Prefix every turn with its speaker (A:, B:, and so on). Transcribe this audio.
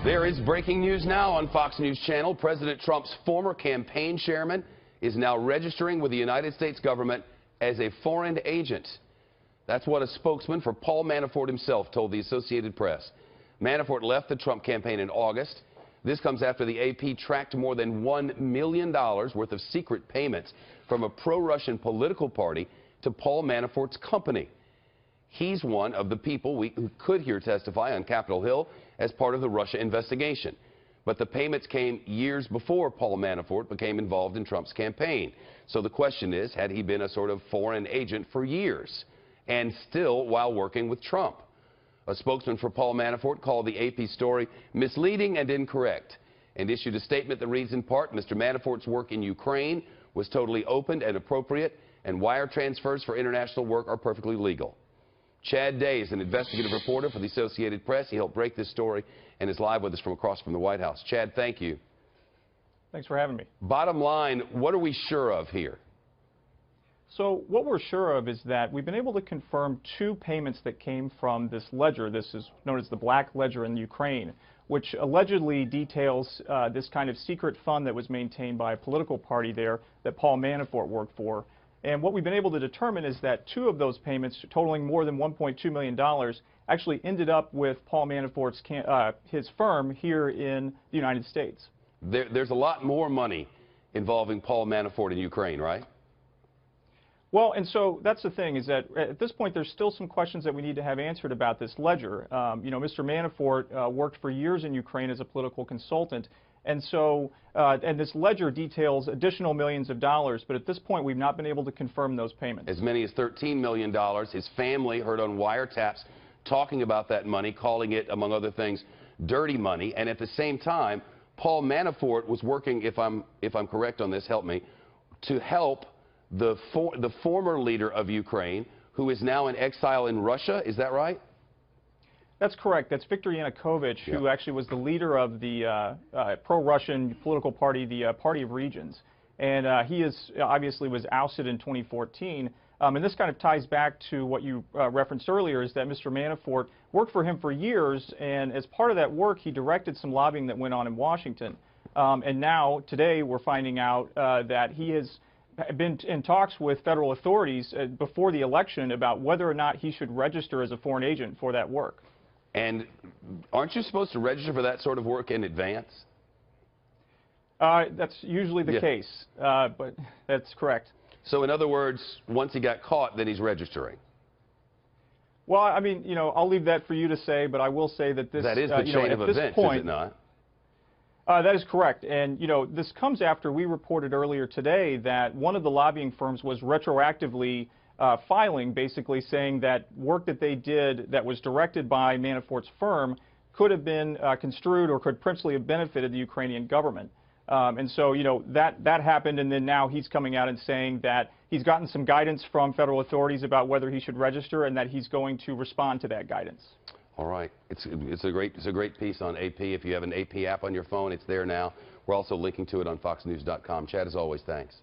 A: There is breaking news now on Fox News Channel. President Trump's former campaign chairman is now registering with the United States government as a foreign agent. That's what a spokesman for Paul Manafort himself told the Associated Press. Manafort left the Trump campaign in August. This comes after the AP tracked more than $1 million worth of secret payments from a pro-Russian political party to Paul Manafort's company. He's one of the people who could hear testify on Capitol Hill as part of the Russia investigation. But the payments came years before Paul Manafort became involved in Trump's campaign. So the question is, had he been a sort of foreign agent for years, and still while working with Trump? A spokesman for Paul Manafort called the AP story misleading and incorrect, and issued a statement that reads in part, Mr. Manafort's work in Ukraine was totally open and appropriate, and wire transfers for international work are perfectly legal. Chad Day is an investigative reporter for the Associated Press. He helped break this story and is live with us from across from the White House. Chad, thank you.
B: Thanks for having me.
A: Bottom line, what are we sure of here?
B: So what we're sure of is that we've been able to confirm two payments that came from this ledger. This is known as the Black Ledger in Ukraine, which allegedly details this kind of secret fund that was maintained by a political party there that Paul Manafort worked for. And what we've been able to determine is that two of those payments, totaling more than $1.2 million, actually ended up with Paul Manafort's his firm here in the United States.
A: There's a lot more money involving Paul Manafort in Ukraine, right?
B: Well, and so that's the thing, is that at this point there's still some questions that we need to have answered about this ledger. You know, Mr. Manafort worked for years in Ukraine as a political consultant. And so, and this ledger details additional millions of dollars, but at this point we've not been able to confirm those payments.
A: As many as $13 million. His family heard on wiretaps talking about that money, calling it, among other things, dirty money. And at the same time, Paul Manafort was working, if I'm correct on this, help me, to help the former leader of Ukraine, who is now in exile in Russia. Is that right?
B: That's correct. That's Viktor Yanukovych, who actually was the leader of the pro-Russian political party, the Party of Regions. And he obviously was ousted in 2014. And this kind of ties back to what you referenced earlier, is that Mr. Manafort worked for him for years, and as part of that work, he directed some lobbying that went on in Washington. And now, today, we're finding out that he has been in talks with federal authorities before the election about whether or not he should register as a foreign agent for that work.
A: And aren't you supposed to register for that sort of work in advance?
B: That's usually the case, but that's correct.
A: So in other words, once he got caught, then he's registering.
B: Well, I mean, you know, I'll leave that for you to say, but I will say that this...
A: That is the chain of events, is it not?
B: That is correct. And, you know, this comes after we reported earlier today that one of the lobbying firms was retroactively filing, basically saying that work that they did that was directed by Manafort's firm could have been construed or could principally have benefited the Ukrainian government. And so, you know, that happened, and then now he's coming out and saying that he's gotten some guidance from federal authorities about whether he should register and that he's going to respond to that guidance.
A: All right. It's a great piece on AP. If you have an AP app on your phone, it's there now. We're also linking to it on foxnews.com. Chad, as always, thanks.